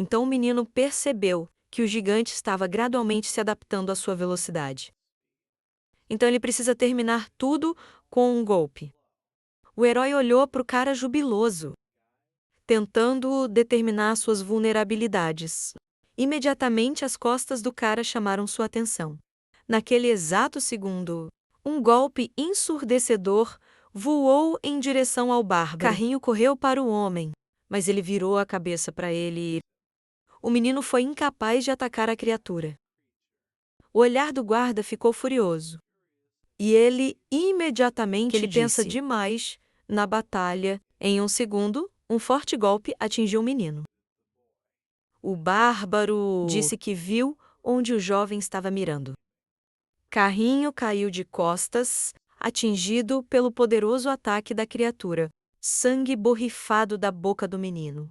Então o menino percebeu que o gigante estava gradualmente se adaptando à sua velocidade. Então ele precisa terminar tudo com um golpe. O herói olhou para o cara jubiloso, tentando determinar suas vulnerabilidades. Imediatamente as costas do cara chamaram sua atenção. Naquele exato segundo, um golpe ensurdecedor voou em direção ao bárbaro. Carrinho correu para o homem, mas ele virou a cabeça para ele. O menino foi incapaz de atacar a criatura. O olhar do guarda ficou furioso. E ele imediatamente pensa demais na batalha. Em um segundo, um forte golpe atingiu o menino. O bárbaro disse que viu onde o jovem estava mirando. Carrinho caiu de costas, atingido pelo poderoso ataque da criatura. Sangue borrifado da boca do menino.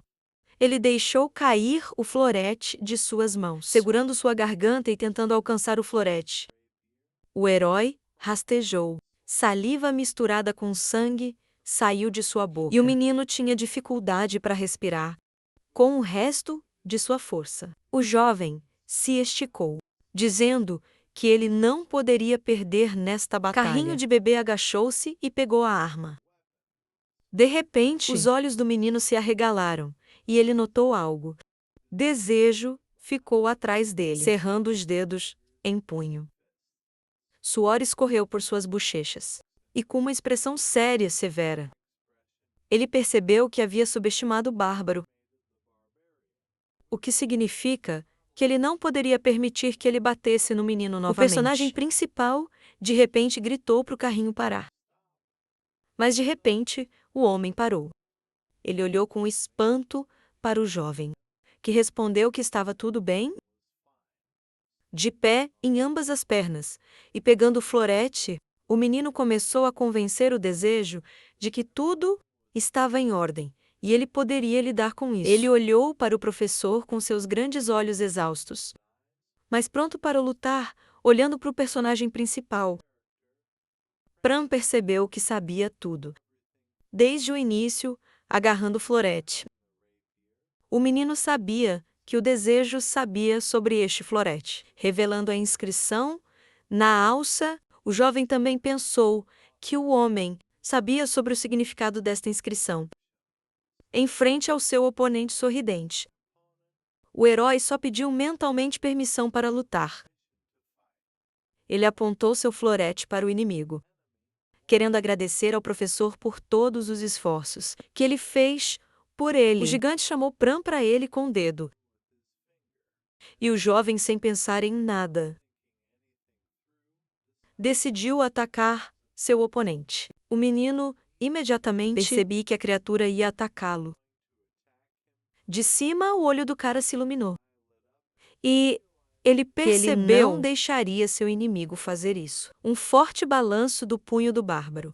Ele deixou cair o florete de suas mãos, segurando sua garganta e tentando alcançar o florete. O herói rastejou. Saliva misturada com sangue saiu de sua boca. E o menino tinha dificuldade para respirar, com o resto de sua força. O jovem se esticou, dizendo que ele não poderia perder nesta batalha. Carrinho de bebê agachou-se e pegou a arma. De repente, os olhos do menino se arregalaram, e ele notou algo. Desejo ficou atrás dele, cerrando os dedos em punho. Suor escorreu por suas bochechas, e com uma expressão séria e severa. Ele percebeu que havia subestimado o bárbaro, o que significa que ele não poderia permitir que ele batesse no menino novamente. O personagem principal, de repente, gritou para o carrinho parar. Mas, de repente, o homem parou. Ele olhou com espanto para o jovem, que respondeu que estava tudo bem. De pé em ambas as pernas e pegando o florete, o menino começou a convencer o desejo de que tudo estava em ordem e ele poderia lidar com isso. Ele olhou para o professor com seus grandes olhos exaustos, mas pronto para lutar, olhando para o personagem principal. Pran percebeu que sabia tudo, desde o início, agarrando o florete. O menino sabia que o desejo sabia sobre este florete. Revelando a inscrição na alça, o jovem também pensou que o homem sabia sobre o significado desta inscrição. Em frente ao seu oponente sorridente, o herói só pediu mentalmente permissão para lutar. Ele apontou seu florete para o inimigo, querendo agradecer ao professor por todos os esforços que ele fez por ele. O gigante chamou Pran para ele com o dedo. E o jovem, sem pensar em nada, decidiu atacar seu oponente. O menino imediatamente percebeu que a criatura ia atacá-lo. De cima, o olho do cara se iluminou. E ele percebeu que ele não deixaria seu inimigo fazer isso. Um forte balanço do punho do bárbaro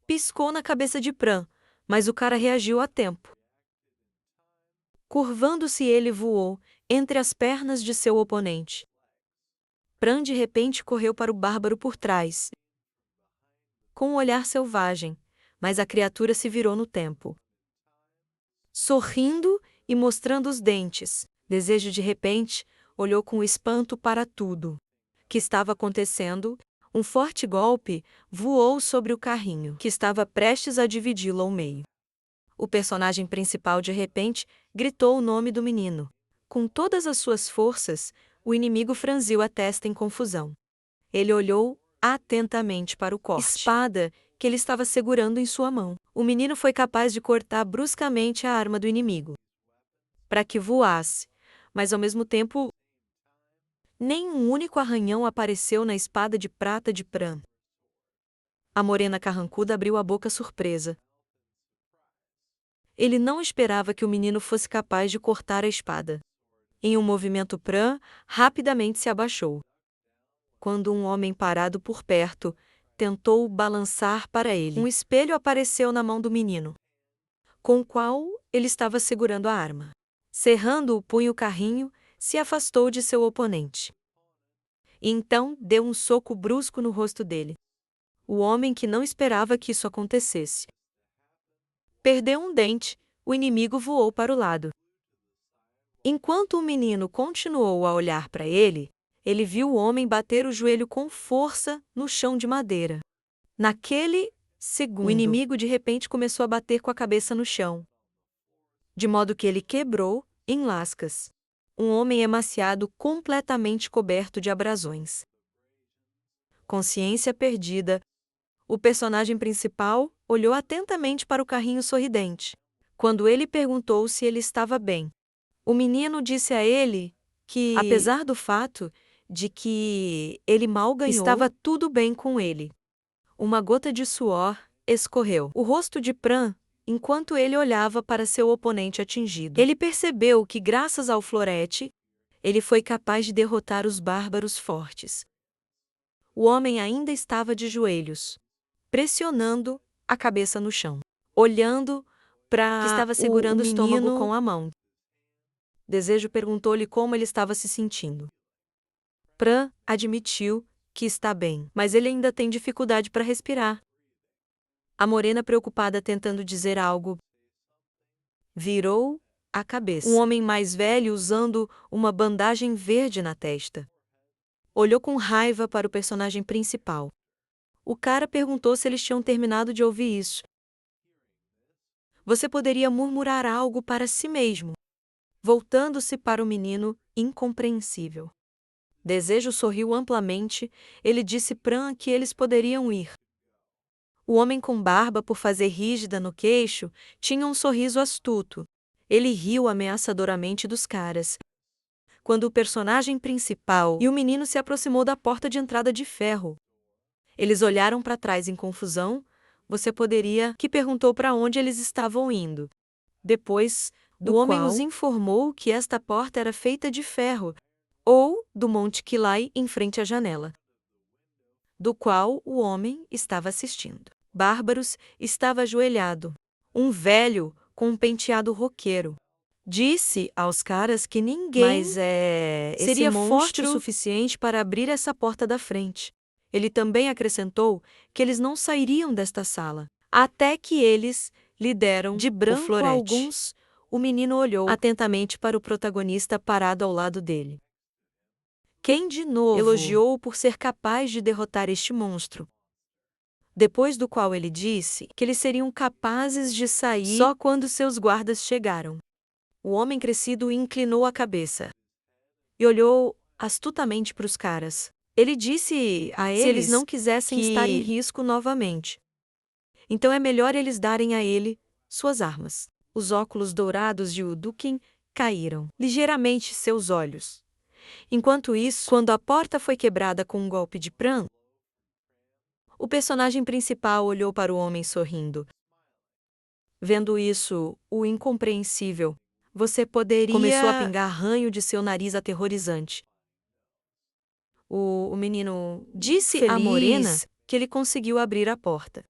piscou na cabeça de Pran, mas o cara reagiu a tempo. Curvando-se, ele voou entre as pernas de seu oponente. Pran de repente correu para o bárbaro por trás, com um olhar selvagem, mas a criatura se virou no tempo. Sorrindo e mostrando os dentes, Desejo de repente olhou com espanto para tudo que estava acontecendo. Um forte golpe voou sobre o carrinho, que estava prestes a dividi-lo ao meio. O personagem principal de repente gritou o nome do menino. Com todas as suas forças, o inimigo franziu a testa em confusão. Ele olhou atentamente para o corte, espada que ele estava segurando em sua mão. O menino foi capaz de cortar bruscamente a arma do inimigo, para que voasse, mas ao mesmo tempo, nem um único arranhão apareceu na espada de prata de Pran. A morena carrancuda abriu a boca surpresa. Ele não esperava que o menino fosse capaz de cortar a espada. Em um movimento, Pran rapidamente se abaixou. Quando um homem parado por perto tentou balançar para ele, um espelho apareceu na mão do menino, com o qual ele estava segurando a arma. Cerrando o punho, o carrinho se afastou de seu oponente. E então deu um soco brusco no rosto dele. O homem, que não esperava que isso acontecesse, perdeu um dente. O inimigo voou para o lado. Enquanto o menino continuou a olhar para ele, ele viu o homem bater o joelho com força no chão de madeira. Naquele segundo, o inimigo de repente começou a bater com a cabeça no chão, de modo que ele quebrou em lascas. Um homem emaciado completamente coberto de abrasões. Consciência perdida, o personagem principal olhou atentamente para o carrinho sorridente. Quando ele perguntou se ele estava bem, o menino disse a ele que, apesar do fato de que ele mal ganhou, estava tudo bem com ele. Uma gota de suor escorreu o rosto de Pran enquanto ele olhava para seu oponente atingido. Ele percebeu que, graças ao florete, ele foi capaz de derrotar os bárbaros fortes. O homem ainda estava de joelhos, pressionando a cabeça no chão, olhando para que estava segurando o estômago com a mão. Desejo perguntou-lhe como ele estava se sentindo. Pran admitiu que está bem, mas ele ainda tem dificuldade para respirar. A morena, preocupada tentando dizer algo, virou a cabeça. Um homem mais velho usando uma bandagem verde na testa olhou com raiva para o personagem principal. O cara perguntou se eles tinham terminado de ouvir isso. Você poderia murmurar algo para si mesmo, voltando-se para o menino, incompreensível. Desejo sorriu amplamente, ele disse Pran que eles poderiam ir. O homem com barba por fazer rígida no queixo tinha um sorriso astuto. Ele riu ameaçadoramente dos caras. Quando o personagem principal e o menino se aproximou da porta de entrada de ferro. Eles olharam para trás em confusão. Você poderia que perguntou para onde eles estavam indo. Depois, o homem os informou que esta porta era feita de ferro, ou do Monte Kilai em frente à janela, do qual o homem estava assistindo. Bárbaros estava ajoelhado. Um velho com um penteado roqueiro disse aos caras que ninguém seria forte o suficiente para abrir essa porta da frente. Ele também acrescentou que eles não sairiam desta sala, até que eles lhe deram de branco alguns. O menino olhou atentamente para o protagonista parado ao lado dele. Quem de novo elogiou-o por ser capaz de derrotar este monstro. Depois do qual ele disse que eles seriam capazes de sair só quando seus guardas chegaram. O homem crescido inclinou a cabeça e olhou astutamente para os caras. Ele disse a eles se eles não quisessem estar em risco novamente. Então é melhor eles darem a ele suas armas. Os óculos dourados de Udukin caíram ligeiramente seus olhos. Enquanto isso, quando a porta foi quebrada com um golpe de Pran, o personagem principal olhou para o homem sorrindo. Vendo isso, o incompreensível, você poderia... Começou a pingar ranho de seu nariz aterrorizante. O menino disse à morena que ele conseguiu abrir a porta.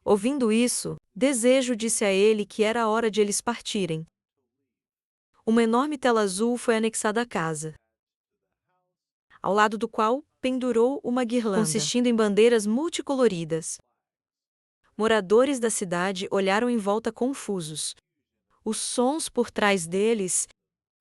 Ouvindo isso, Desejo disse a ele que era hora de eles partirem. Uma enorme tela azul foi anexada à casa, ao lado do qual pendurou uma guirlanda consistindo em bandeiras multicoloridas. Moradores da cidade olharam em volta confusos. Os sons por trás deles,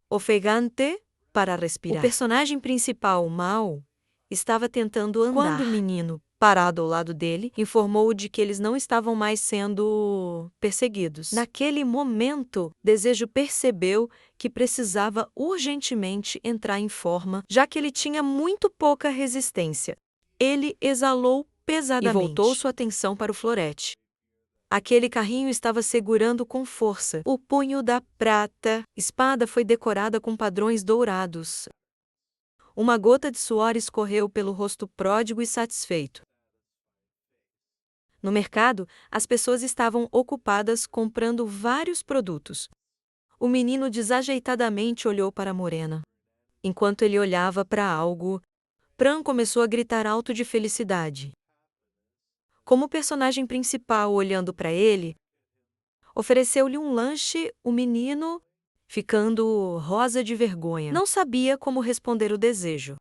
ofegante para respirar. O personagem principal, Mal, estava tentando andar. Quando o menino, parado ao lado dele, informou-o de que eles não estavam mais sendo perseguidos. Naquele momento, Desejo percebeu que precisava urgentemente entrar em forma, já que ele tinha muito pouca resistência. Ele exalou pesadamente e voltou sua atenção para o florete. Aquele carrinho estava segurando com força o punho da prata. Espada foi decorada com padrões dourados. Uma gota de suor escorreu pelo rosto pródigo e satisfeito. No mercado, as pessoas estavam ocupadas comprando vários produtos. O menino desajeitadamente olhou para a morena. Enquanto ele olhava para algo, Pran começou a gritar alto de felicidade. Como personagem principal olhando para ele, ofereceu-lhe um lanche. O menino, ficando rosa de vergonha, não sabia como responder o desejo.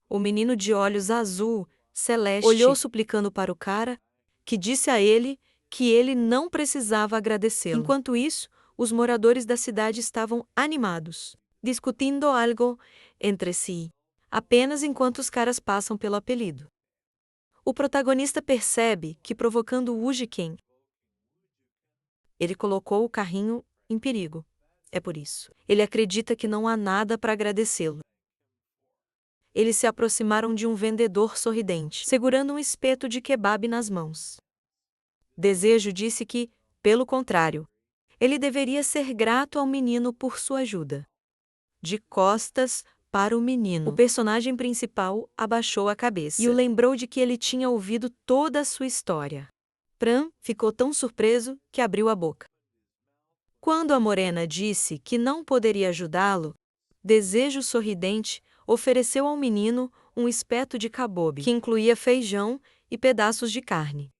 O menino de olhos azul, celeste, olhou suplicando para o cara, que disse a ele que ele não precisava agradecê-lo. Enquanto isso, os moradores da cidade estavam animados. discutindo algo entre si, apenas enquanto os caras passam pelo apelido. O protagonista percebe que, provocando Woojiken, ele colocou o carrinho em perigo. É por isso. Ele acredita que não há nada para agradecê-lo. Eles se aproximaram de um vendedor sorridente, segurando um espeto de kebab nas mãos. Desejo disse que, pelo contrário, ele deveria ser grato ao menino por sua ajuda. De costas para o menino, o personagem principal abaixou a cabeça e o lembrou de que ele tinha ouvido toda a sua história. Pran ficou tão surpreso que abriu a boca. Quando a morena disse que não poderia ajudá-lo, Desejo sorridente ofereceu ao menino um espeto de kabob, que incluía feijão e pedaços de carne.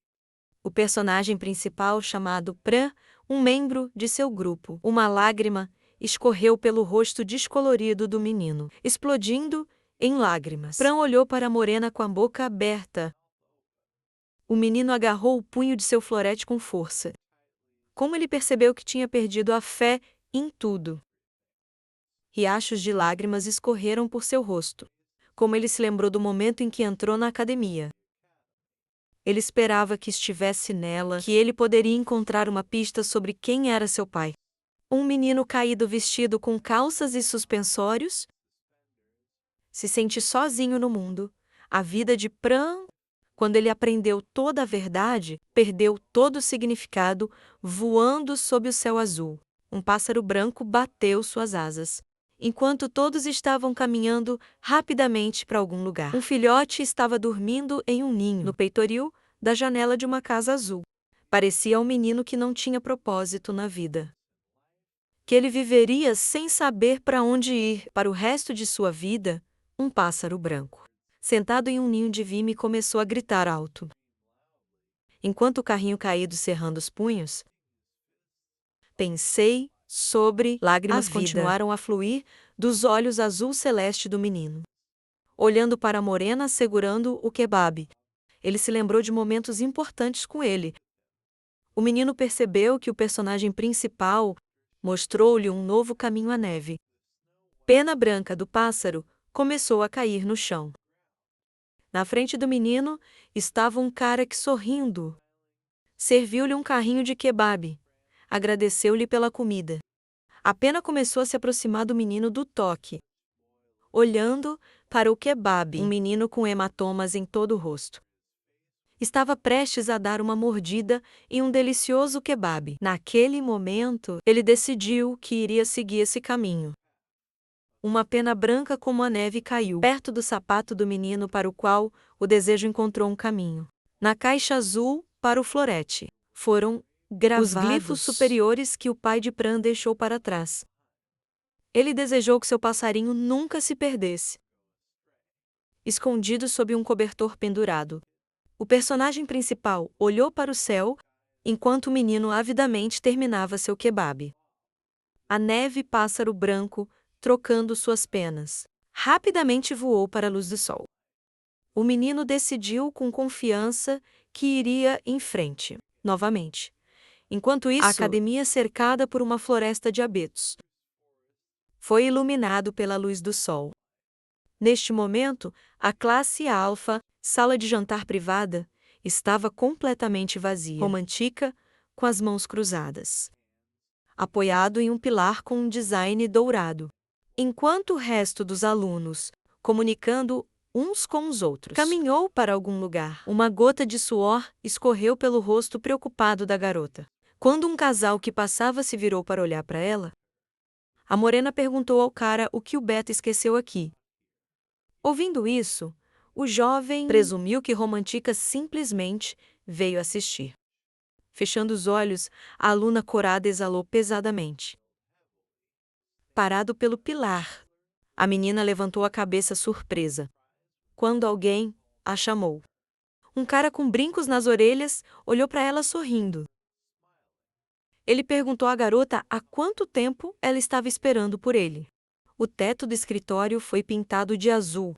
O personagem principal, chamado Pran, um membro de seu grupo, uma lágrima escorreu pelo rosto descolorido do menino, explodindo em lágrimas. Pran olhou para a morena com a boca aberta. O menino agarrou o punho de seu florete com força. Como ele percebeu que tinha perdido a fé em tudo. Riachos de lágrimas escorreram por seu rosto. Como ele se lembrou do momento em que entrou na academia. Ele esperava que estivesse nela, que ele poderia encontrar uma pista sobre quem era seu pai. Um menino caído vestido com calças e suspensórios? Se sente sozinho no mundo. A vida de Pran, quando ele aprendeu toda a verdade, perdeu todo o significado, voando sob o céu azul. Um pássaro branco bateu suas asas. Enquanto todos estavam caminhando rapidamente para algum lugar. Um filhote estava dormindo em um ninho, no peitoril da janela de uma casa azul. Parecia um menino que não tinha propósito na vida. Que ele viveria sem saber para onde ir para o resto de sua vida, um pássaro branco. Sentado em um ninho de vime, começou a gritar alto. Enquanto o carrinho caído cerrando os punhos, pensei sobre lágrimas continuaram a fluir dos olhos azul celeste do menino. Olhando para a morena segurando o kebab, ele se lembrou de momentos importantes com ele. O menino percebeu que o personagem principal mostrou-lhe um novo caminho à neve. Pena branca do pássaro começou a cair no chão. Na frente do menino estava um cara que, sorrindo, serviu-lhe um carrinho de kebab. Agradeceu-lhe pela comida. A pena começou a se aproximar do menino do toque. Olhando para o kebab, um menino com hematomas em todo o rosto. Estava prestes a dar uma mordida em um delicioso kebab. Naquele momento, ele decidiu que iria seguir esse caminho. Uma pena branca como a neve caiu perto do sapato do menino para o qual o desejo encontrou um caminho. Na caixa azul, para o florete, foram gravados os glifos superiores que o pai de Pran deixou para trás. Ele desejou que seu passarinho nunca se perdesse. Escondido sob um cobertor pendurado. O personagem principal olhou para o céu, enquanto o menino avidamente terminava seu kebab. A neve pássaro branco, trocando suas penas, rapidamente voou para a luz do sol. O menino decidiu com confiança que iria em frente, novamente. Enquanto isso, a academia cercada por uma floresta de abetos foi iluminado pela luz do sol. Neste momento, a classe alfa, sala de jantar privada, estava completamente vazia. Romantica, com as mãos cruzadas. Apoiado em um pilar com um design dourado. Enquanto o resto dos alunos, comunicando uns com os outros, caminhou para algum lugar. Uma gota de suor escorreu pelo rosto preocupado da garota. Quando um casal que passava se virou para olhar para ela, a morena perguntou ao cara o que o Beta esqueceu aqui. Ouvindo isso, o jovem presumiu que Romantica simplesmente veio assistir. Fechando os olhos, a aluna corada exalou pesadamente. Parado pelo pilar, a menina levantou a cabeça surpresa. Quando alguém a chamou. Um cara com brincos nas orelhas olhou para ela sorrindo. Ele perguntou à garota há quanto tempo ela estava esperando por ele. O teto do escritório foi pintado de azul.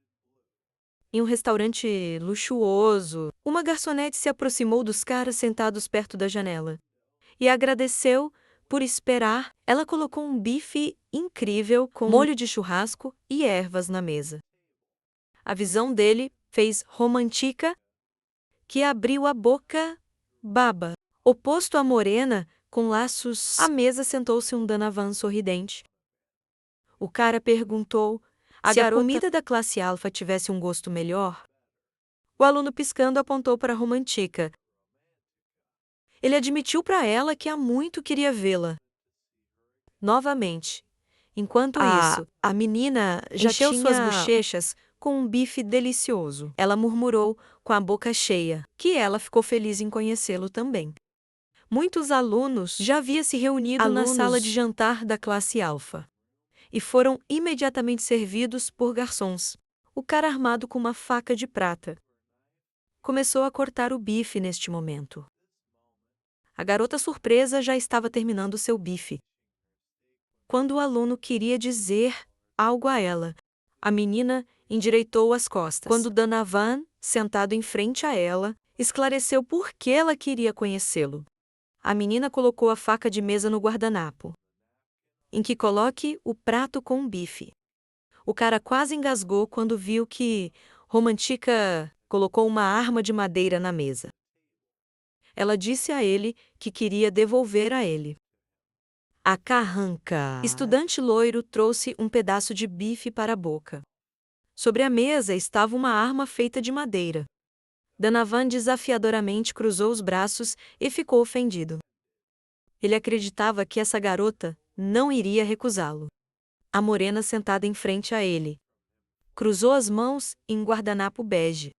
Em um restaurante luxuoso, uma garçonete se aproximou dos caras sentados perto da janela e agradeceu por esperar, ela colocou um bife incrível com molho de churrasco e ervas na mesa. A visão dele fez Romantica, que abriu a boca baba. Oposto à morena, com laços, à mesa sentou-se um Donovan sorridente. O cara perguntou se a comida da classe alfa tivesse um gosto melhor. O aluno piscando apontou para Romantica. Ele admitiu para ela que há muito queria vê-la. Novamente. Enquanto isso, a menina já encheu suas bochechas com um bife delicioso. Ela murmurou, com a boca cheia, que ela ficou feliz em conhecê-lo também. Muitos alunos já haviam se reunido na sala de jantar da classe alfa e foram imediatamente servidos por garçons. O cara armado com uma faca de prata começou a cortar o bife neste momento. A garota surpresa já estava terminando seu bife. Quando o aluno queria dizer algo a ela, a menina endireitou as costas. Quando Donovan, sentado em frente a ela, esclareceu por que ela queria conhecê-lo. A menina colocou a faca de mesa no guardanapo, em que coloque o prato com o bife. O cara quase engasgou quando viu que Romantica colocou uma arma de madeira na mesa. Ela disse a ele que queria devolver a ele. A carranca. Estudante loiro trouxe um pedaço de bife para a boca. Sobre a mesa estava uma arma feita de madeira. Donovan desafiadoramente cruzou os braços e ficou ofendido. Ele acreditava que essa garota não iria recusá-lo. A morena sentada em frente a ele cruzou as mãos em guardanapo bege.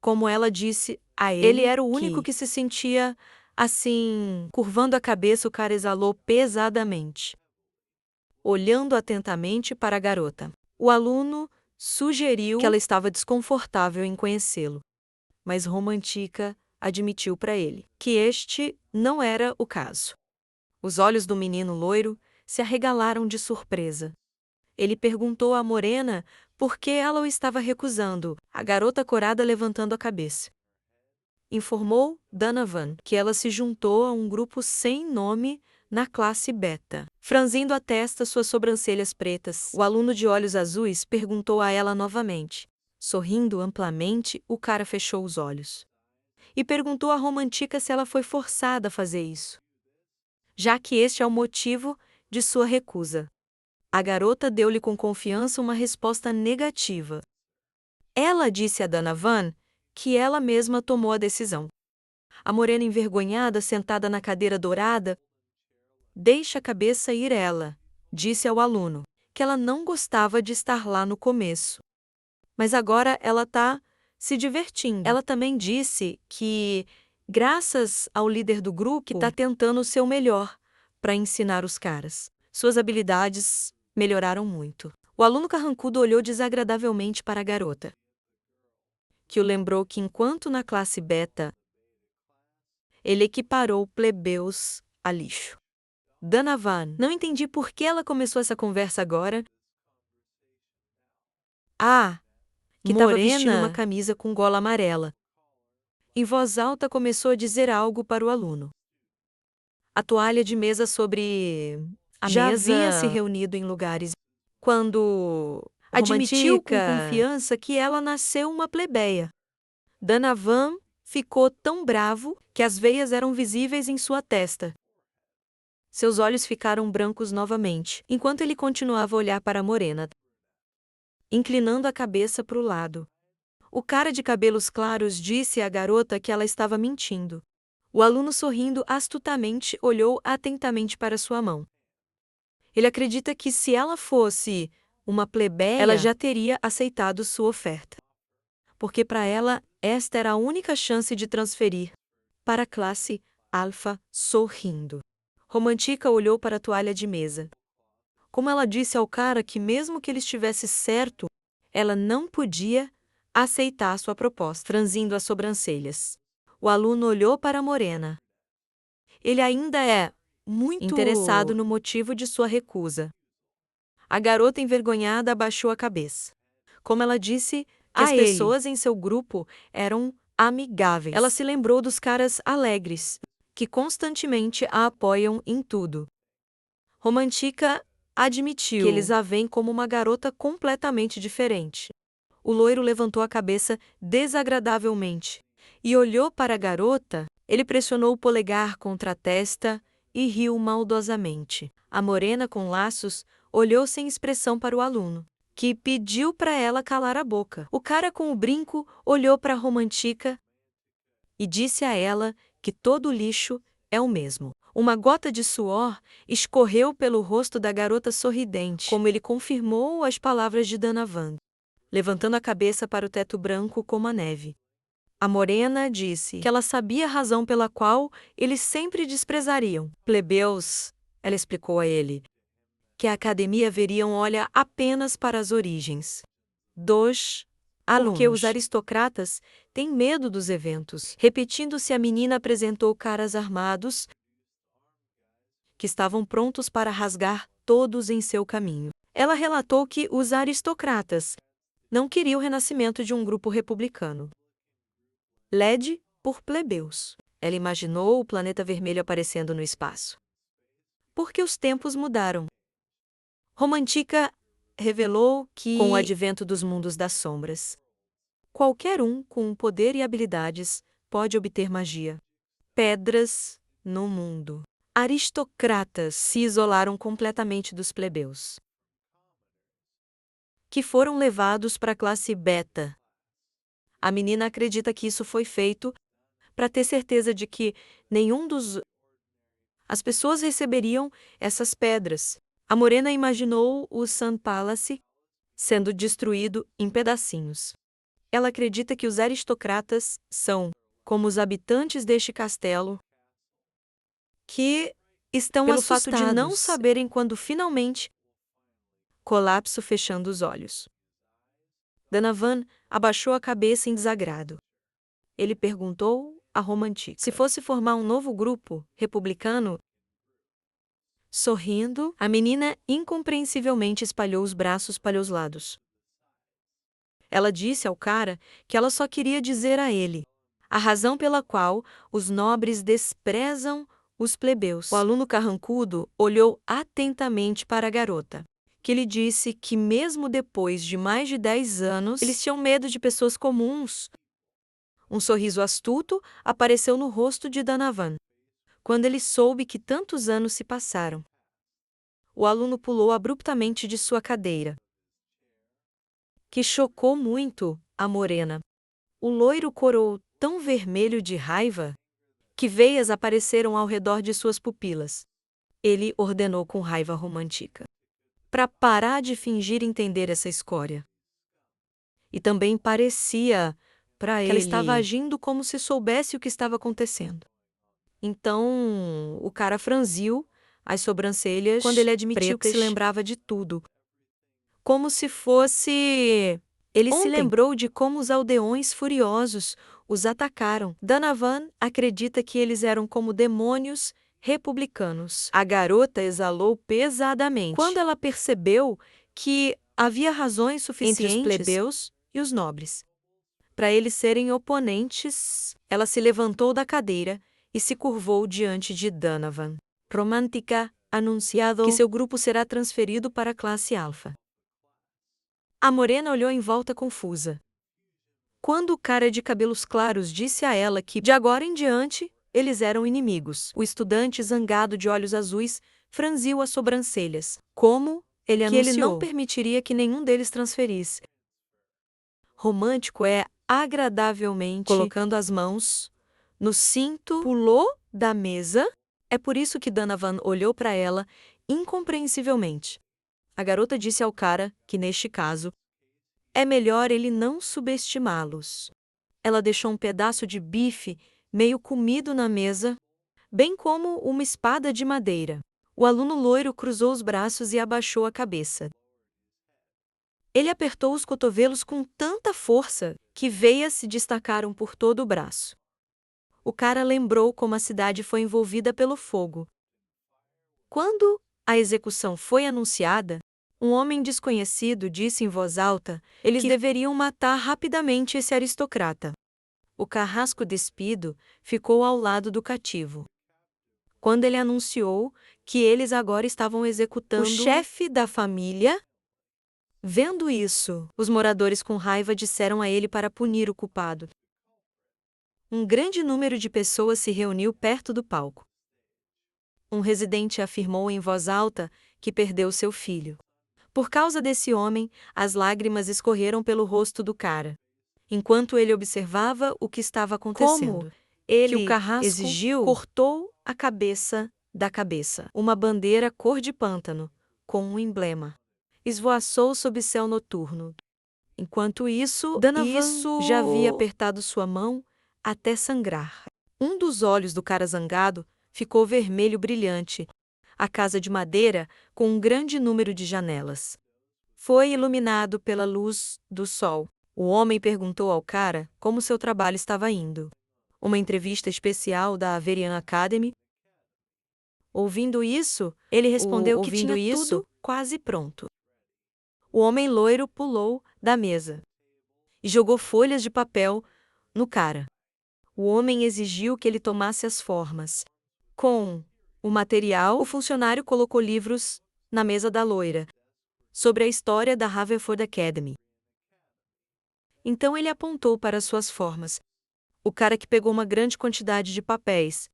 Como ela disse a ele era o único que se sentia assim. Curvando a cabeça, o cara exalou pesadamente, olhando atentamente para a garota. O aluno sugeriu que ela estava desconfortável em conhecê-lo, mas Romantica admitiu para ele que este não era o caso. Os olhos do menino loiro se arregalaram de surpresa. Ele perguntou à morena por que ela o estava recusando, a garota corada levantando a cabeça. Informou Donovan que ela se juntou a um grupo sem nome na classe beta. Franzindo a testa suas sobrancelhas pretas, o aluno de olhos azuis perguntou a ela novamente. Sorrindo amplamente, o cara fechou os olhos e perguntou a Romantica se ela foi forçada a fazer isso, já que este é o motivo de sua recusa. A garota deu-lhe com confiança uma resposta negativa. Ela disse a Donovan que ela mesma tomou a decisão. A morena envergonhada, sentada na cadeira dourada, deixa a cabeça ir ela, disse ao aluno, que ela não gostava de estar lá no começo. Mas agora ela está se divertindo. Ela também disse que, graças ao líder do grupo, que está tentando o seu melhor para ensinar os caras. Suas habilidades melhoraram muito. O aluno carrancudo olhou desagradavelmente para a garota, que o lembrou que enquanto na classe beta, ele equiparou plebeus a lixo. Donovan, não entendi por que ela começou essa conversa agora. Que estava vestindo uma camisa com gola amarela. Em voz alta começou a dizer algo para o aluno. A toalha de mesa sobre a Já mesa havia se reunido em lugares. Quando admitiu com confiança que ela nasceu uma plebeia. Donovan ficou tão bravo que as veias eram visíveis em sua testa. Seus olhos ficaram brancos novamente, enquanto ele continuava a olhar para a morena, inclinando a cabeça para o lado. O cara de cabelos claros disse à garota que ela estava mentindo. O aluno, sorrindo astutamente, olhou atentamente para sua mão. Ele acredita que se ela fosse uma plebeia, ela já teria aceitado sua oferta, porque para ela esta era a única chance de transferir para a classe alfa, sorrindo. Romantica olhou para a toalha de mesa. Como ela disse ao cara que mesmo que ele estivesse certo, ela não podia aceitar sua proposta, franzindo as sobrancelhas. O aluno olhou para a morena. Ele ainda é muito interessado no motivo de sua recusa. A garota envergonhada abaixou a cabeça. Como ela disse que as pessoas em seu grupo eram amigáveis, ela se lembrou dos caras alegres, que constantemente a apoiam em tudo. Romantica admitiu que eles a veem como uma garota completamente diferente. O loiro levantou a cabeça desagradavelmente e olhou para a garota. Ele pressionou o polegar contra a testa e riu maldosamente. A morena com laços olhou sem expressão para o aluno, que pediu para ela calar a boca. O cara com o brinco olhou para a Romantica e disse a ela que todo lixo é o mesmo. Uma gota de suor escorreu pelo rosto da garota sorridente, como ele confirmou as palavras de Donovan, levantando a cabeça para o teto branco como a neve. A morena disse que ela sabia a razão pela qual eles sempre desprezariam plebeus. Ela explicou a ele que a academia veriam olha apenas para as origens dos alunos. Porque os aristocratas têm medo dos eventos. Repetindo-se, a menina apresentou caras armados que estavam prontos para rasgar todos em seu caminho. Ela relatou que os aristocratas não queriam o renascimento de um grupo republicano, led por plebeus. Ela imaginou o planeta vermelho aparecendo no espaço. Porque os tempos mudaram. Romantica revelou que, com o advento dos mundos das sombras, qualquer um com poder e habilidades pode obter magia. Pedras no mundo. Aristocratas se isolaram completamente dos plebeus, que foram levados para a classe beta. A menina acredita que isso foi feito para ter certeza de que nenhum dos... As pessoas receberiam essas pedras. A morena imaginou o Sun Palace sendo destruído em pedacinhos. Ela acredita que os aristocratas são como os habitantes deste castelo, que estão pelo fato de não saberem quando finalmente colapso, fechando os olhos. Donovan abaixou a cabeça em desagrado. Ele perguntou a Romantica se fosse formar um novo grupo republicano. Sorrindo, a menina incompreensivelmente espalhou os braços para os lados. Ela disse ao cara que ela só queria dizer a ele a razão pela qual os nobres desprezam os plebeus. O aluno carrancudo olhou atentamente para a garota, que lhe disse que mesmo depois de mais de 10 anos, eles tinham medo de pessoas comuns. Um sorriso astuto apareceu no rosto de Donovan quando ele soube que tantos anos se passaram. O aluno pulou abruptamente de sua cadeira, que chocou muito a morena. O loiro corou tão vermelho de raiva que veias apareceram ao redor de suas pupilas. Ele ordenou com raiva a Romantica para parar de fingir entender essa escória. E também parecia para ele que ela estava agindo como se soubesse o que estava acontecendo. Então, o cara franziu as sobrancelhas quando ele admitiu que se lembrava de tudo. Como se fosse... Ele se lembrou de como os aldeões furiosos os atacaram. Donovan acredita que eles eram como demônios republicanos. A garota exalou pesadamente quando ela percebeu que havia razões suficientes entre os plebeus e os nobres para eles serem oponentes. Ela se levantou da cadeira e se curvou diante de Donovan. Romantica anunciado que seu grupo será transferido para a classe alfa. A morena olhou em volta confusa. Quando o cara de cabelos claros disse a ela que, de agora em diante, eles eram inimigos, o estudante zangado de olhos azuis franziu as sobrancelhas. Como ele anunciou que ele não permitiria que nenhum deles transferisse. Romântico é agradavelmente colocando as mãos no cinto, pulou da mesa. É por isso que Donovan olhou para ela incompreensivelmente. A garota disse ao cara que, neste caso, é melhor ele não subestimá-los. Ela deixou um pedaço de bife meio comido na mesa, bem como uma espada de madeira. O aluno loiro cruzou os braços e abaixou a cabeça. Ele apertou os cotovelos com tanta força que veias se destacaram por todo o braço. O cara lembrou como a cidade foi envolvida pelo fogo. Quando a execução foi anunciada, um homem desconhecido disse em voz alta eles deveriam matar rapidamente esse aristocrata. O carrasco despido ficou ao lado do cativo. quando ele anunciou que eles agora estavam executando o chefe da família. Vendo isso, os moradores com raiva disseram a ele para punir o culpado. Um grande número de pessoas se reuniu perto do palco. Um residente afirmou em voz alta que perdeu seu filho. Por causa desse homem, as lágrimas escorreram pelo rosto do cara. Enquanto ele observava o que estava acontecendo, ele que o carrasco exigiu, cortou a cabeça da cabeça, uma bandeira cor de pântano, com um emblema. Esvoaçou sob céu noturno. Enquanto isso, Donovan já havia apertado sua mão até sangrar. Um dos olhos do cara zangado ficou vermelho brilhante. A casa de madeira, com um grande número de janelas, foi iluminado pela luz do sol. O homem perguntou ao cara como seu trabalho estava indo. Uma entrevista especial da Averian Academy. Ouvindo isso, ele respondeu que tinha tudo quase pronto. O homem loiro pulou da mesa e jogou folhas de papel no cara. O homem exigiu que ele tomasse as formas. Com o material, o funcionário colocou livros na mesa da loira sobre a história da Haverford Academy. Então ele apontou para suas formas. O cara, que pegou uma grande quantidade de papéis,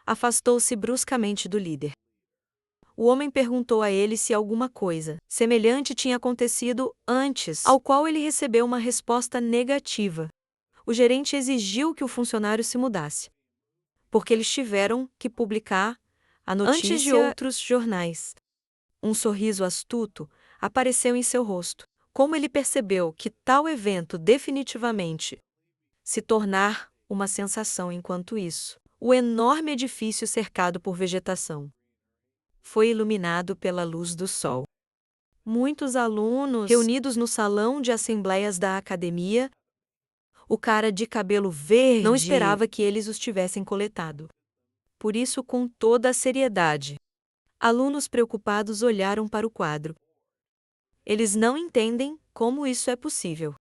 afastou-se bruscamente do líder. O homem perguntou a ele se alguma coisa semelhante tinha acontecido antes, ao qual ele recebeu uma resposta negativa. O gerente exigiu que o funcionário se mudasse, porque eles tiveram que publicar a notícia antes de outros jornais. Um sorriso astuto apareceu em seu rosto. Como ele percebeu que tal evento definitivamente se tornar uma sensação enquanto isso, o enorme edifício cercado por vegetação foi iluminado pela luz do sol. Muitos alunos reunidos no salão de assembleias da academia. O cara de cabelo verde não esperava que eles os tivessem coletado. Por isso, com toda a seriedade, alunos preocupados olharam para o quadro. Eles não entendem como isso é possível.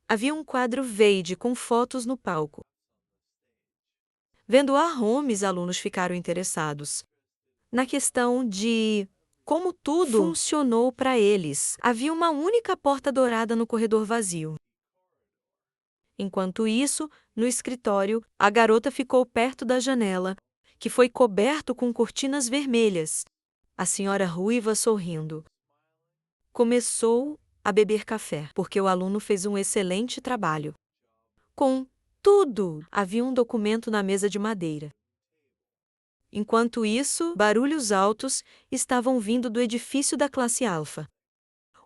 Havia um quadro verde com fotos no palco. Vendo a Holmes, alunos ficaram interessados na questão de como tudo funcionou para eles. Havia uma única porta dourada no corredor vazio. Enquanto isso, no escritório, a garota ficou perto da janela, que foi coberto com cortinas vermelhas. A senhora ruiva, sorrindo, começou a beber café, porque o aluno fez um excelente trabalho. Contudo, havia um documento na mesa de madeira. Enquanto isso, barulhos altos estavam vindo do edifício da classe alfa.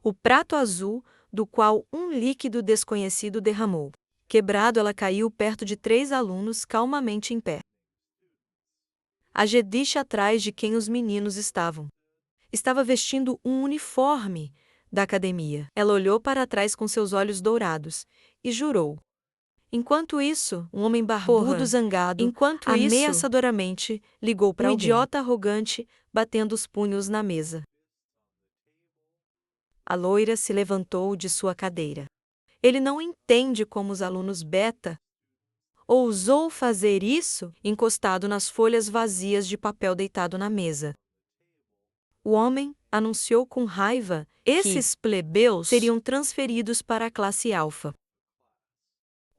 O prato azul, do qual um líquido desconhecido derramou. Quebrado, ela caiu perto de 3 alunos calmamente em pé. A Jedish atrás de quem os meninos estavam. Estava vestindo um uniforme da academia. Ela olhou para trás com seus olhos dourados e jurou. Enquanto isso, um homem barbudo zangado, ameaçadoramente, ligou para um idiota arrogante, batendo os punhos na mesa. A loira se levantou de sua cadeira. Ele não entende como os alunos beta ousou fazer isso, encostado nas folhas vazias de papel deitado na mesa. O homem anunciou com raiva que esses plebeus seriam transferidos para a classe alfa.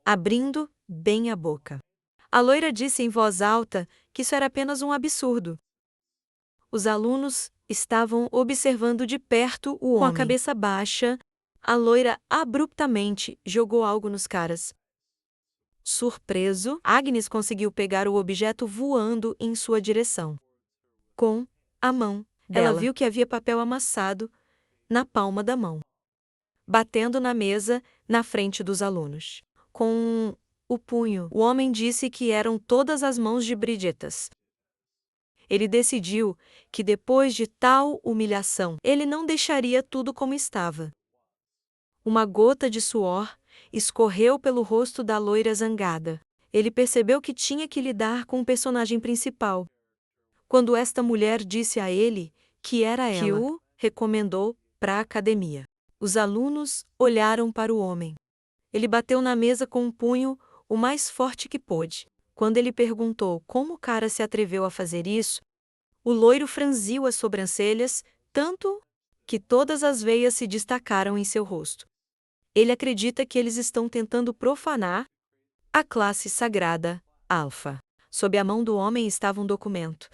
Abrindo bem a boca, a loira disse em voz alta que isso era apenas um absurdo. Os alunos estavam observando de perto o homem. Com a cabeça baixa, a loira abruptamente jogou algo nos caras. Surpreso, Agnes conseguiu pegar o objeto voando em sua direção. Com a mão dela, ela viu que havia papel amassado na palma da mão, batendo na mesa na frente dos alunos. Com o punho, o homem disse que eram todas as mãos de Bridgetas. Ele decidiu que depois de tal humilhação, ele não deixaria tudo como estava. Uma gota de suor escorreu pelo rosto da loira zangada. Ele percebeu que tinha que lidar com o personagem principal. Quando esta mulher disse a ele que era ela, que o recomendou para a academia. Os alunos olharam para o homem. Ele bateu na mesa com um punho o mais forte que pôde. Quando ele perguntou como o cara se atreveu a fazer isso, o loiro franziu as sobrancelhas, tanto que todas as veias se destacaram em seu rosto. Ele acredita que eles estão tentando profanar a classe sagrada, Alfa. Sob a mão do homem estava um documento,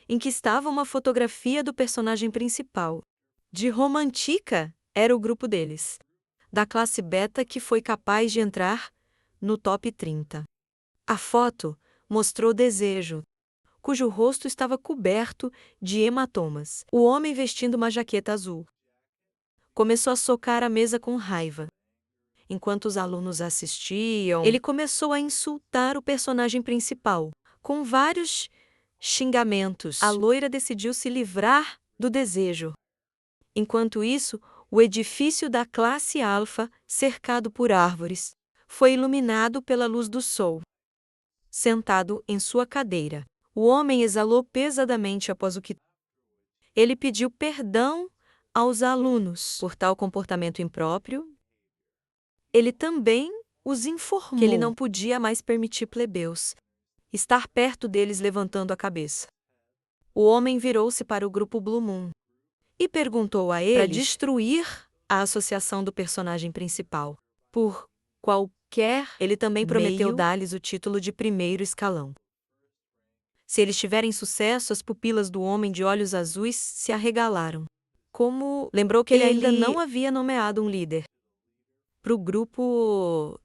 em que estava uma fotografia do personagem principal. De Roma Antiga era o grupo deles, da classe Beta que foi capaz de entrar no top 30. A foto mostrou Desejo, cujo rosto estava coberto de hematomas. O homem vestindo uma jaqueta azul começou a socar a mesa com raiva. Enquanto os alunos assistiam, ele começou a insultar o personagem principal, com vários xingamentos. A loira decidiu se livrar do Desejo. Enquanto isso, o edifício da classe Alfa, cercado por árvores, foi iluminado pela luz do sol. Sentado em sua cadeira, o homem exalou pesadamente após o que ele pediu perdão aos alunos por tal comportamento impróprio. Ele também os informou que ele não podia mais permitir plebeus estar perto deles levantando a cabeça. O homem virou-se para o grupo Blue Moon e perguntou a eles para destruir a associação do personagem principal. Por qualquer ele também prometeu dar-lhes o título de primeiro escalão. Se eles tiverem sucesso, as pupilas do homem de olhos azuis se arregalaram. Como lembrou que ele ainda não havia nomeado um líder para o grupo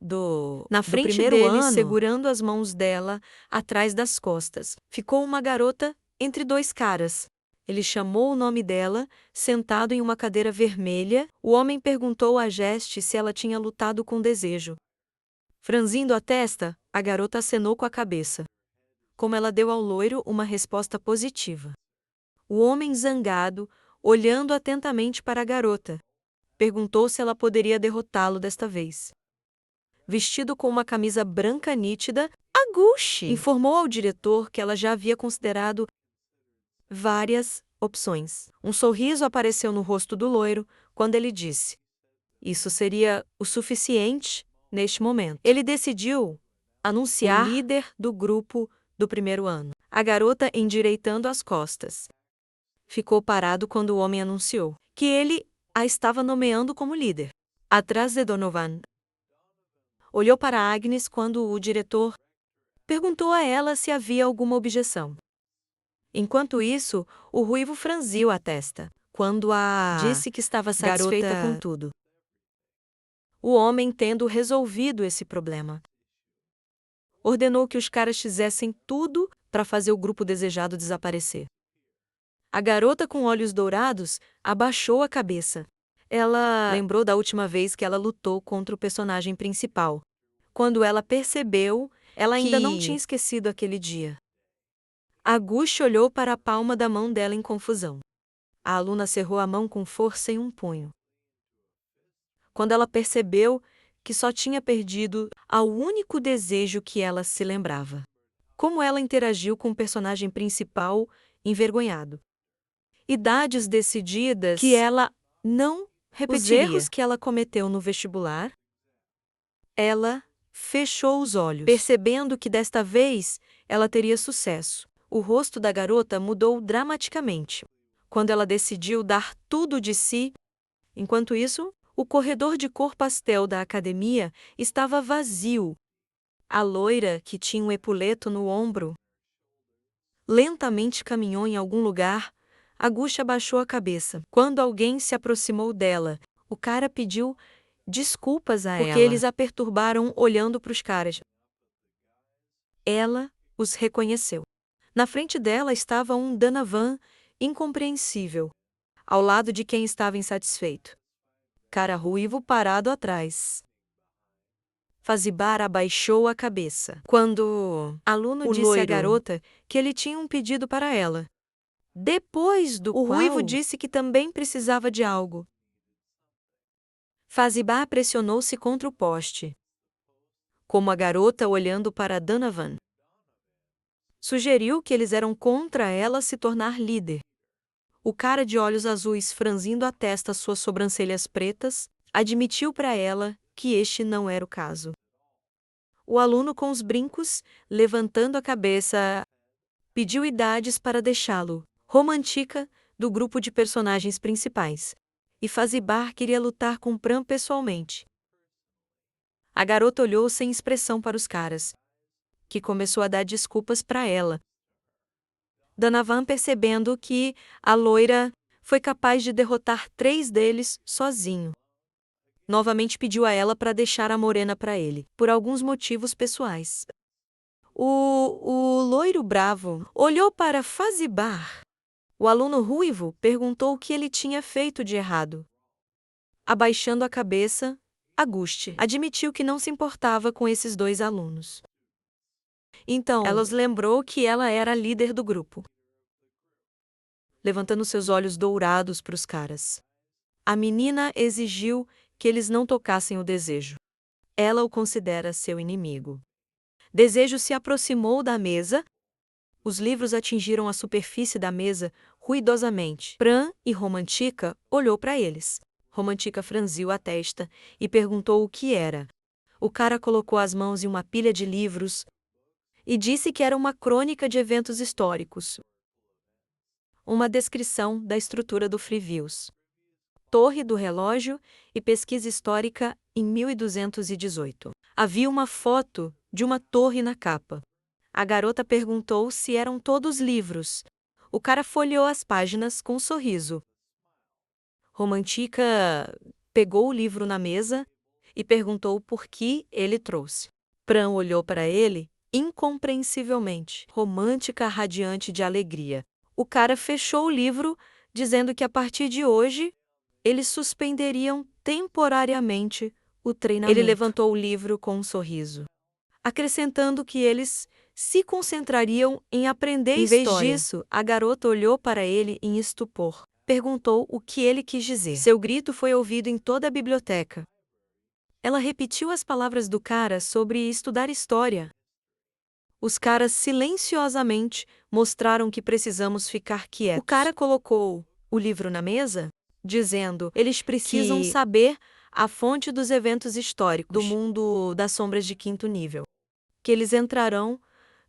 na frente primeiro dele, ano, segurando as mãos dela atrás das costas, ficou uma garota entre dois caras. Ele chamou o nome dela, sentado em uma cadeira vermelha. O homem perguntou a Jeste se ela tinha lutado com desejo. Franzindo a testa, a garota acenou com a cabeça, como ela deu ao loiro uma resposta positiva. O homem zangado, olhando atentamente para a garota, perguntou se ela poderia derrotá-lo desta vez. Vestido com uma camisa branca nítida, Agushi informou ao diretor que ela já havia considerado várias opções. Um sorriso apareceu no rosto do loiro quando ele disse: isso seria o suficiente neste momento. Ele decidiu anunciar o líder do grupo do primeiro ano. A garota, endireitando as costas, ficou parado quando o homem anunciou que ele a estava nomeando como líder. Atrás de Donovan, olhou para Agnes quando o diretor perguntou a ela se havia alguma objeção. Enquanto isso, o ruivo franziu a testa quando a disse que estava satisfeita com tudo. O homem, tendo resolvido esse problema, ordenou que os caras fizessem tudo para fazer o grupo desejado desaparecer. A garota com olhos dourados abaixou a cabeça. Ela lembrou da última vez que ela lutou contra o personagem principal. Quando ela percebeu, ela ainda não tinha esquecido aquele dia. Agushi olhou para a palma da mão dela em confusão. A aluna cerrou a mão com força em um punho. Quando ela percebeu que só tinha perdido ao único desejo que ela se lembrava. Como ela interagiu com o personagem principal envergonhado. Idades decididas que ela não repetiria. Os erros que ela cometeu no vestibular. Ela fechou os olhos, percebendo que desta vez ela teria sucesso. O rosto da garota mudou dramaticamente quando ela decidiu dar tudo de si. Enquanto isso, o corredor de cor pastel da academia estava vazio. A loira, que tinha um epuleto no ombro, lentamente caminhou em algum lugar. Agushi abaixou a cabeça. Quando alguém se aproximou dela, o cara pediu desculpas a ela, porque eles a perturbaram olhando para os caras. Ela os reconheceu. Na frente dela estava um Donovan incompreensível, ao lado de quem estava insatisfeito. Cara ruivo parado atrás. Fazibar abaixou a cabeça quando aluno disse à garota que ele tinha um pedido para ela. Depois do qual, ruivo disse que também precisava de algo. Fazibar pressionou-se contra o poste, como a garota olhando para Donovan. Sugeriu que eles eram contra ela se tornar líder. O cara de olhos azuis, franzindo a testa suas sobrancelhas pretas, admitiu para ela que este não era o caso. O aluno com os brincos, levantando a cabeça, pediu idades para deixá-lo. Romantica, do grupo de personagens principais. E Fazibar queria lutar com Pran pessoalmente. A garota olhou sem expressão para os caras, que começou a dar desculpas para ela. Donovan, percebendo que a loira foi capaz de derrotar 3 deles sozinho, novamente pediu a ela para deixar a morena para ele, por alguns motivos pessoais. O loiro bravo olhou para Fazibar. O aluno ruivo perguntou o que ele tinha feito de errado. Abaixando a cabeça, Auguste admitiu que não se importava com esses 2 alunos. Então, ela os lembrou que ela era a líder do grupo. Levantando seus olhos dourados para os caras, a menina exigiu que eles não tocassem o Desejo. Ela o considera seu inimigo. Desejo se aproximou da mesa. Os livros atingiram a superfície da mesa ruidosamente. Pran e Romantica olhou para eles. Romantica franziu a testa e perguntou o que era. O cara colocou as mãos em uma pilha de livros e disse que era uma crônica de eventos históricos. Uma descrição da estrutura do Freeviews, Torre do Relógio e pesquisa histórica em 1218. Havia uma foto de uma torre na capa. A garota perguntou se eram todos livros. O cara folheou as páginas com um sorriso. Romantica pegou o livro na mesa e perguntou por que ele trouxe. Pran olhou para ele incompreensivelmente, Romântica radiante de alegria. O cara fechou o livro, dizendo que a partir de hoje, eles suspenderiam temporariamente o treinamento. Ele levantou o livro com um sorriso, acrescentando que eles se concentrariam em aprender história. Em vez disso, a garota olhou para ele em estupor. Perguntou o que ele quis dizer. Seu grito foi ouvido em toda a biblioteca. Ela repetiu as palavras do cara sobre estudar história. Os caras silenciosamente mostraram que precisamos ficar quietos. O cara colocou o livro na mesa, dizendo: eles precisam saber a fonte dos eventos históricos do mundo das sombras de 5º nível. Que eles entrarão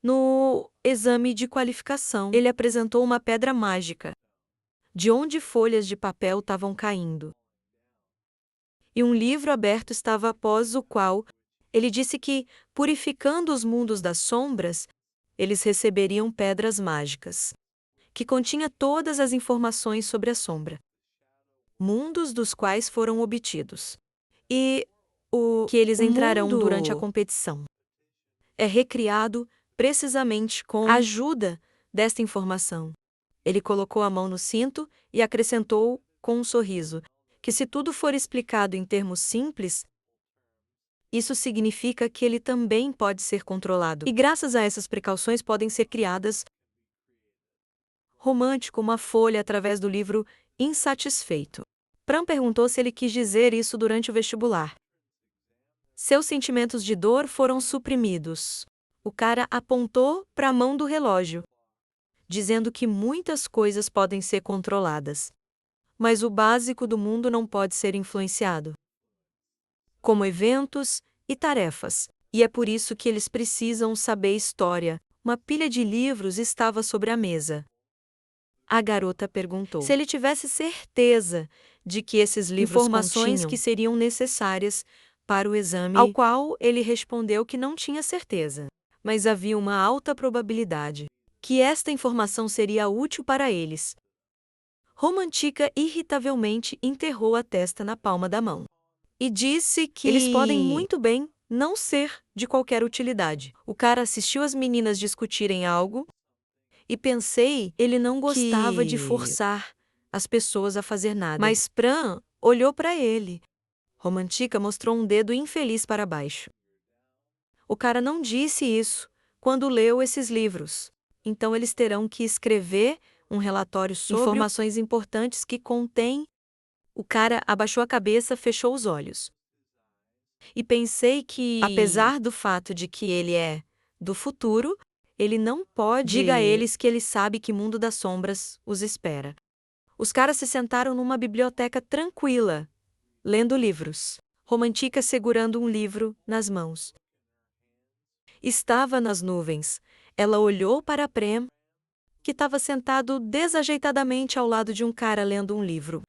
no exame de qualificação. Ele apresentou uma pedra mágica, de onde folhas de papel estavam caindo. E um livro aberto estava após o qual ele disse que, purificando os mundos das sombras, eles receberiam pedras mágicas, que continha todas as informações sobre a sombra, mundos dos quais foram obtidos, e o que eles entrarão durante a competição. É recriado precisamente com a ajuda desta informação. Ele colocou a mão no cinto e acrescentou, com um sorriso, que se tudo for explicado em termos simples, isso significa que ele também pode ser controlado. E graças a essas precauções podem ser criadas romântico uma folha através do livro Insatisfeito. Pran perguntou se ele quis dizer isso durante o vestibular. Seus sentimentos de dor foram suprimidos. O cara apontou para a mão do relógio, dizendo que muitas coisas podem ser controladas, mas o básico do mundo não pode ser influenciado, como eventos e tarefas, e é por isso que eles precisam saber história. Uma pilha de livros estava sobre a mesa. A garota perguntou se ele tivesse certeza de que esses livros informações que seriam necessárias para o exame, ao qual ele respondeu que não tinha certeza, mas havia uma alta probabilidade que esta informação seria útil para eles. Romantica irritavelmente enterrou a testa na palma da mão e disse que eles podem muito bem não ser de qualquer utilidade. O cara assistiu as meninas discutirem algo e pensei ele não gostava de forçar as pessoas a fazer nada. Mas Pran olhou para ele. Romantica mostrou um dedo infeliz para baixo. O cara não disse isso quando leu esses livros. Então eles terão que escrever um relatório sobre informações importantes que contém. O cara abaixou a cabeça, fechou os olhos. E pensei que, apesar do fato de que ele é do futuro, ele não pode. Diga a eles que ele sabe que mundo das sombras os espera. Os caras se sentaram numa biblioteca tranquila, lendo livros. Romantica segurando um livro nas mãos. Estava nas nuvens. Ela olhou para Prem, que estava sentado desajeitadamente ao lado de um cara lendo um livro.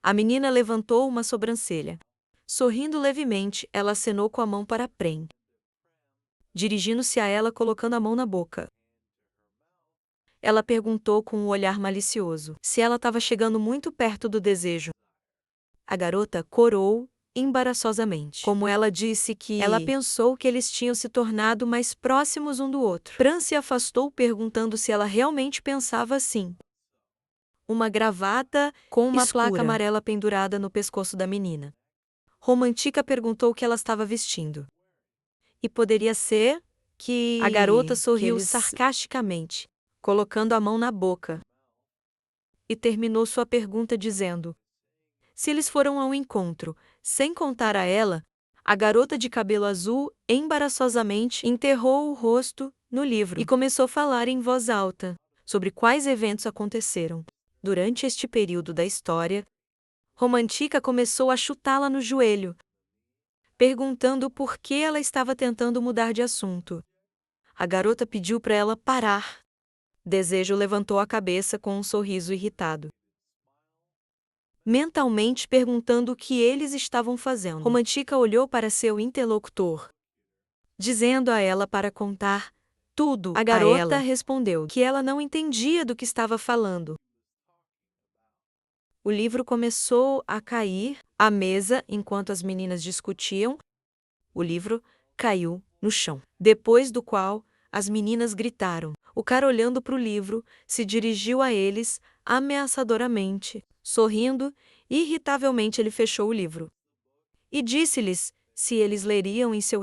A menina levantou uma sobrancelha. Sorrindo levemente, ela acenou com a mão para Prem, dirigindo-se a ela colocando a mão na boca. Ela perguntou com um olhar malicioso se ela estava chegando muito perto do desejo. A garota corou embaraçosamente. Como ela disse que ela pensou que eles tinham se tornado mais próximos um do outro. Fran se afastou perguntando se ela realmente pensava assim. Uma gravata com uma placa amarela pendurada no pescoço da menina. Romantica perguntou o que ela estava vestindo. E poderia ser que... A garota sorriu sarcasticamente, colocando a mão na boca. E terminou sua pergunta dizendo: se eles foram ao encontro, sem contar a ela, a garota de cabelo azul embaraçosamente enterrou o rosto no livro e começou a falar em voz alta sobre quais eventos aconteceram. Durante este período da história, Romantica começou a chutá-la no joelho, perguntando por que ela estava tentando mudar de assunto. A garota pediu para ela parar. Desejo levantou a cabeça com um sorriso irritado, mentalmente perguntando o que eles estavam fazendo. Romantica olhou para seu interlocutor, dizendo a ela para contar tudo. A garota respondeu que ela não entendia do que estava falando. O livro começou a cair à mesa enquanto as meninas discutiam. O livro caiu no chão, depois do qual as meninas gritaram. O cara, olhando para o livro, se dirigiu a eles ameaçadoramente. Sorrindo, irritavelmente ele fechou o livro e disse-lhes se eles leriam em seu